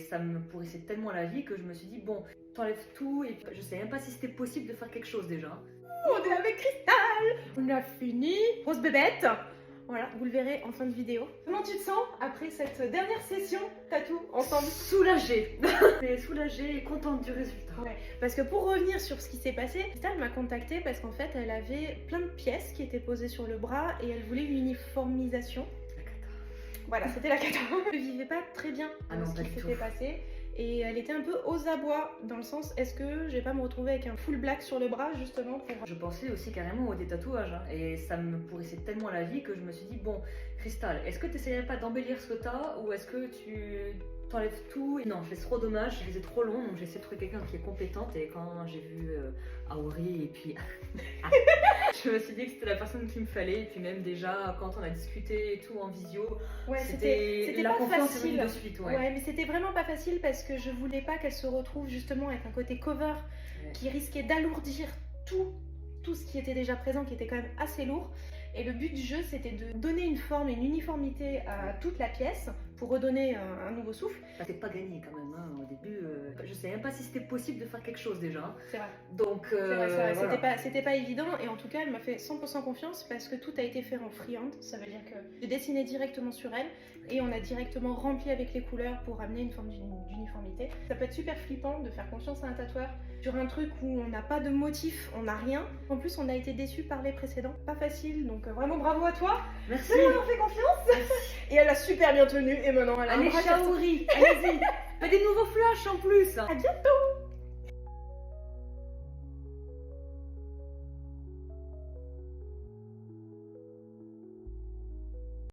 ça me pourrissait tellement la vie que je me suis dit, bon, t'enlèves tout, et je sais même pas si c'était possible de faire quelque chose déjà. On est avec Cristal. On a fini. Grosse bébête. Voilà, vous le verrez en fin de vidéo. Comment tu te sens après cette dernière session tatou ensemble? Soulagée. Soulagée et contente du résultat. Ouais, parce que pour revenir sur ce qui s'est passé, Cristal m'a contactée parce qu'en fait elle avait plein de pièces qui étaient posées sur le bras et elle voulait une uniformisation. La cata. Voilà, c'était la cata. Elle ne vivait pas très bien ce qui s'était passé. Et elle était un peu aux abois, dans le sens, est-ce que je vais pas me retrouver avec un full black sur le bras, justement pour... Je pensais aussi carrément au détatouage, hein, et ça me pourrissait tellement la vie que je me suis dit, bon, Cristal, est-ce que tu essaierais pas d'embellir ce que t'as, ou est-ce que tu t'enlèves tout? Non, c'est trop dommage, je faisais trop long, donc j'ai essayé de trouver quelqu'un qui est compétente, et quand j'ai vu Aori, et puis... je me suis dit que c'était la personne qu'il me fallait, et puis même déjà, quand on a discuté et tout en visio, ouais, c'était la pas confiance facile de suite. Ouais, mais c'était vraiment pas facile parce que je voulais pas qu'elle se retrouve justement avec un côté cover qui risquait d'alourdir tout ce qui était déjà présent, qui était quand même assez lourd. Et le but du jeu, c'était de donner une forme et une uniformité à toute la pièce pour redonner un nouveau souffle. Ça s'est pas gagné quand même, hein. Au début, je sais même pas si c'était possible de faire quelque chose déjà. C'est vrai. Donc, c'est vrai. voilà. C'était pas évident, et en tout cas, elle m'a fait 100% confiance parce que tout a été fait en freehand. Ça veut dire que j'ai dessiné directement sur elle et on a directement rempli avec les couleurs pour amener une forme d'uniformité. Ça peut être super flippant de faire confiance à un tatoueur sur un truc où on n'a pas de motif, on n'a rien. En plus, on a été déçus par les précédents. Pas facile, donc vraiment bravo à toi. Merci. Tu m'as fait confiance. Et elle a super bien tenu, et maintenant elle a Allez, un bras qui ressemble. Shaori, allez-y. Fais des nouveaux flashs en plus. À bientôt.